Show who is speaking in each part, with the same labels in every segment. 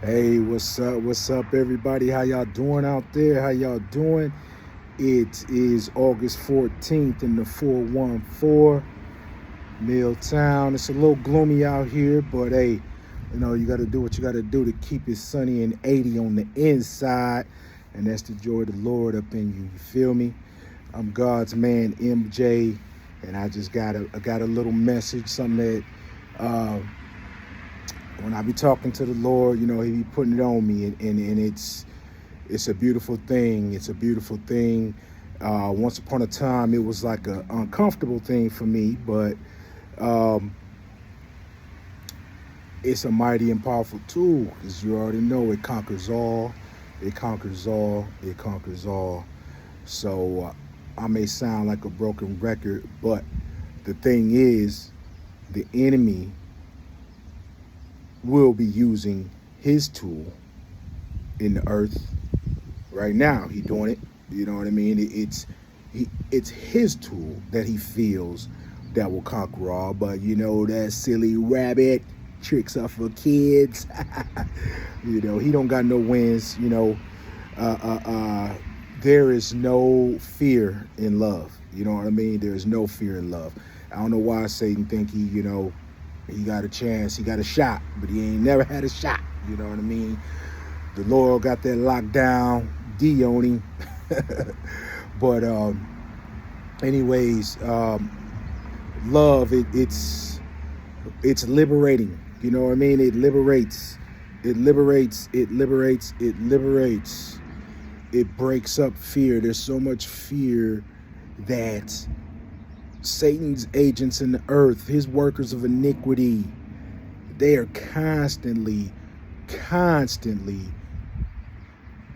Speaker 1: Hey, what's up? What's up, everybody? How y'all doing out there? How y'all doing? It is August 14th in the 414 Milltown. It's a little gloomy out here, but hey, you got to do what you got to do to keep it sunny and 80 on the inside. And that's the joy of the Lord up in you. You feel me? I'm God's man, MJ, and I got a little message, something that uh, when I be talking to the Lord, he be putting it on me, and it's a beautiful thing. It's a beautiful thing. Once upon a time, it was like an uncomfortable thing for me, but um, it's a mighty and powerful tool, because you already know it conquers all. It conquers all. It conquers all. So I may sound like a broken record, but the thing is, the enemy will be using his tool in the earth right now. He doing it. You know what I mean? It's his tool that he feels that will conquer all. But that silly rabbit tricks are for kids. He don't got no wins. Uh, uh, uh, there is no fear in love. You know what I mean? There is no fear in love. I don't know why Satan think he got a chance, he got a shot, but he ain't never had a shot. You know what I mean? The Lord got that lockdown D on him. But anyways, love, it's liberating. You know what I mean? It liberates. It liberates. It liberates. It liberates. It breaks up fear. There's so much fear that Satan's agents in the earth, his workers of iniquity, they are constantly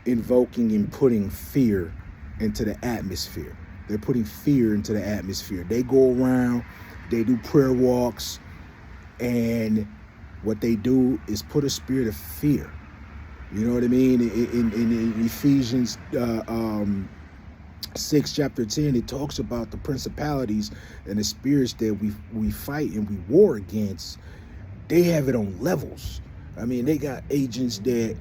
Speaker 1: invoking and putting fear into the atmosphere. They're putting fear into the atmosphere. They go around, they do prayer walks, and what they do is put a spirit of fear. You know what I mean? In Ephesians 6 chapter 10, it talks about the principalities and the spirits that we fight and we war against. They have it on levels. I mean, they got agents that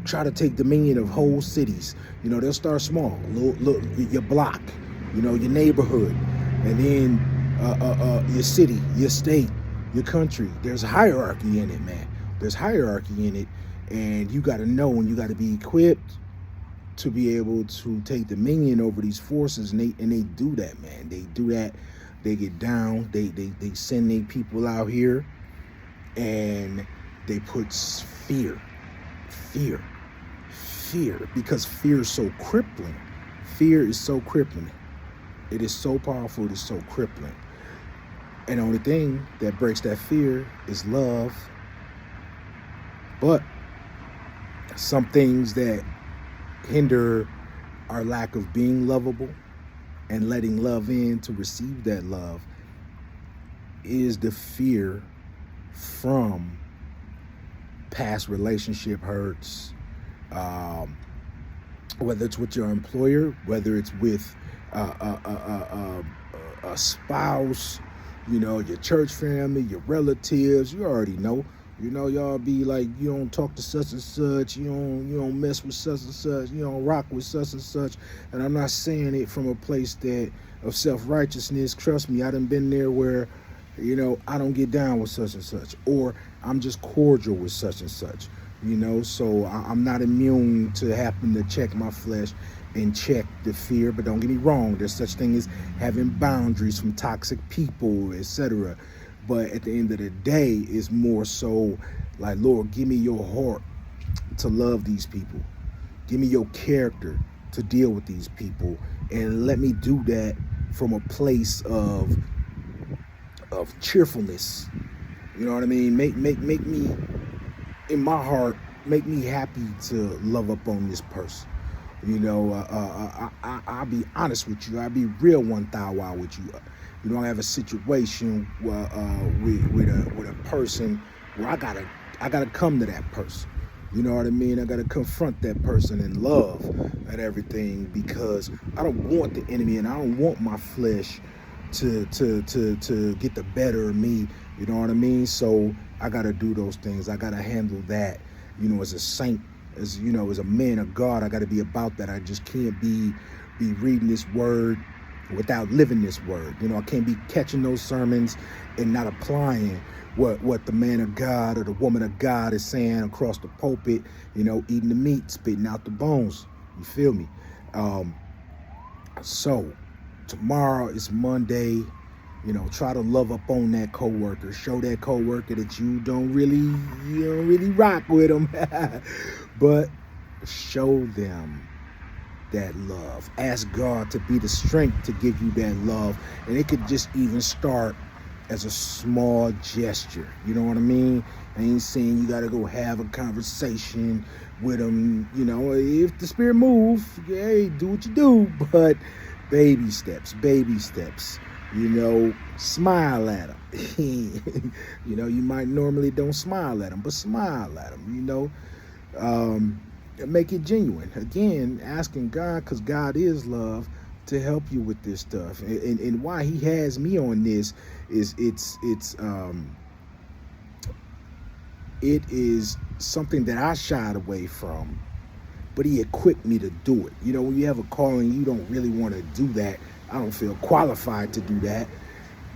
Speaker 1: try to take dominion of whole cities. They'll start small, look your block, your neighborhood, and then your city, your state, your country. There's hierarchy in it, man. There's hierarchy in it, and you got to know, and you got to be equipped to be able to take dominion over these forces, and they do that, man. They do that. They get down. They send their people out here, and they put fear, because fear is so crippling. Fear is so crippling. It is so powerful. It is so crippling. And the only thing that breaks that fear is love. But some things that hinder our lack of being lovable and letting love in to receive that love is the fear from past relationship hurts, whether it's with your employer, whether it's with a spouse, your church family, your relatives. You already know. Y'all be like, you don't talk to such and such, you don't mess with such and such, you don't rock with such and such. And I'm not saying it from a place of self-righteousness. Trust me, I done been there where, I don't get down with such and such, or I'm just cordial with such and such, so I'm not immune to having to check my flesh and check the fear. But don't get me wrong, there's such thing as having boundaries from toxic people, etc. But at the end of the day, it's more so like, Lord, give me your heart to love these people. Give me your character to deal with these people, and let me do that from a place of cheerfulness. You know what I mean? Make me, in my heart, make me happy to love up on this person. I'll be honest with you. I'll be real 1,000 with you. I have a situation with a person where I gotta come to that person. You know what I mean? I gotta confront that person in love and everything, because I don't want the enemy, and I don't want my flesh to get the better of me. You know what I mean? So I gotta do those things. I gotta handle that. as a saint, as as a man of God, I got to be about that. I just can't be reading this word without living this word. I can't be catching those sermons and not applying what the man of God or the woman of God is saying across the pulpit. Eating the meat, spitting out the bones. You feel me? So tomorrow is Monday. Try to love up on that coworker. Show that coworker that you don't really rock with them, but show them that love. Ask God to be the strength to give you that love, and it could just even start as a small gesture. You know what I mean? I ain't saying you gotta go have a conversation with them. If the spirit move, hey, do what you do, but baby steps. Smile at them. You might normally don't smile at them, but smile at them. Make it genuine. Again, asking God, because God is love, to help you with this stuff. And why he has me on this is it is something that I shied away from, but he equipped me to do it. When you have a calling, you don't really want to do that. I don't feel qualified to do that.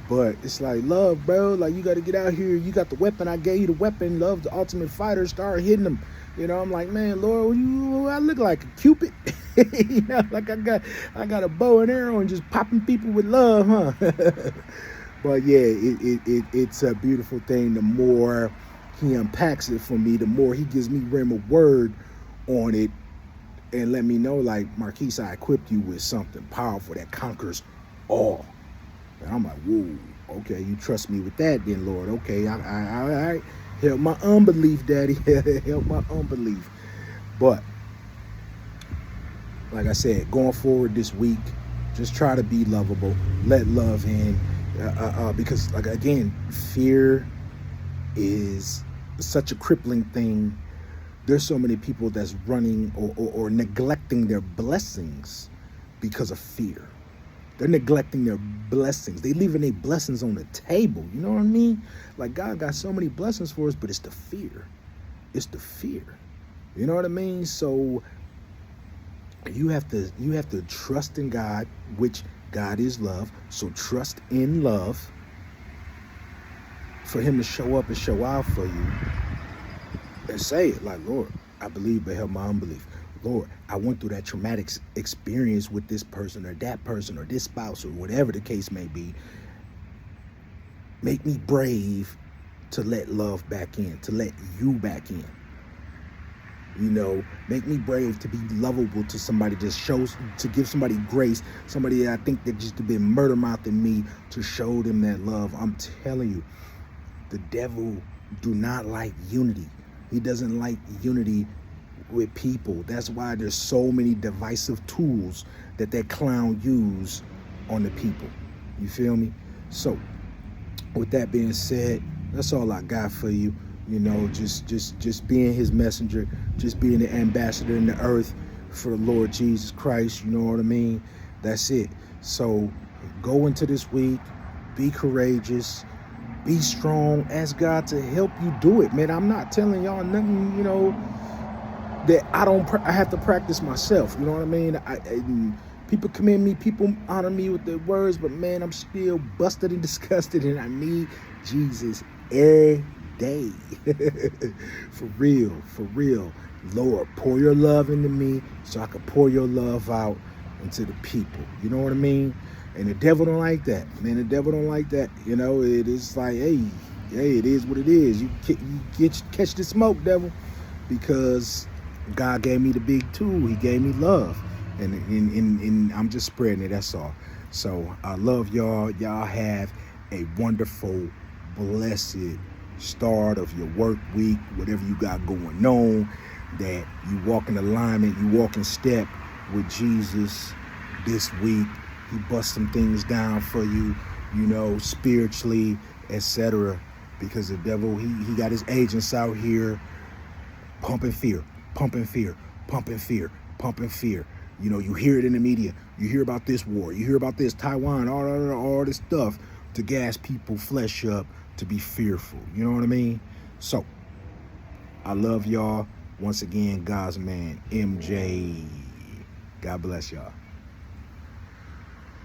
Speaker 1: But it's like, love, bro. Like, you got to get out here. You got the weapon. I gave you the weapon. Love, the ultimate fighter. Start hitting them. I'm like, man, Lord, I look like a Cupid. Like I got a bow and arrow and just popping people with love, huh? But yeah, it's a beautiful thing. The more he unpacks it for me, the more he gives me rhema word on it and let me know, like, Marquise, I equipped you with something powerful that conquers all. And I'm like, whoa, okay, you trust me with that then, Lord. Okay, I help my unbelief, Daddy. Help my unbelief. But like I said, going forward this week, just try to be lovable. Let love in. Because, like, again, fear is such a crippling thing. There's so many people that's running or neglecting their blessings because of fear. They're neglecting their blessings. They leaving their blessings on the table. You know what I mean? Like, God got so many blessings for us, but it's the fear. It's the fear. You know what I mean? So you have to trust in God, which God is love. So trust in love for him to show up and show out for you. And say it like, Lord, I believe, but help my unbelief. Lord, I went through that traumatic experience with this person or that person or this spouse or whatever the case may be. Make me brave to let love back in, to let you back in. Make me brave to be lovable to somebody, to give somebody grace, somebody that I think that just been murder mouthing me, to show them that love. I'm telling you, the devil do not like unity. He doesn't like unity with people. That's why there's so many divisive tools that clown use on the people. You feel me? So with that being said, that's all I got for you. Just being his messenger, just being the ambassador in the earth for the Lord Jesus Christ. You know what I mean? That's it. So go into this week, be courageous, be strong, ask God to help you do it, man. I'm not telling y'all nothing, that I have to practice myself. You know what I mean? People commend me, people honor me with their words, but man, I'm still busted and disgusted, and I need Jesus every day. For real. Lord, pour your love into me so I can pour your love out into the people. You know what I mean? And the devil don't like that, man. The devil don't like that. It is like, hey, it is what it is. You catch the smoke, devil, because God gave me the big tool. He gave me love, and I'm just spreading it. That's all. So I love y'all. Y'all have a wonderful, blessed start of your work week, whatever you got going on. That you walk in alignment, you walk in step with Jesus this week. He busts some things down for you, spiritually, etc. Because the devil, he got his agents out here pumping fear. You hear it in the media. You hear about this war. You hear about this Taiwan, all this stuff to gas people flesh up to be fearful. You know what I mean? So I love y'all. Once again, God's man, MJ. God bless y'all.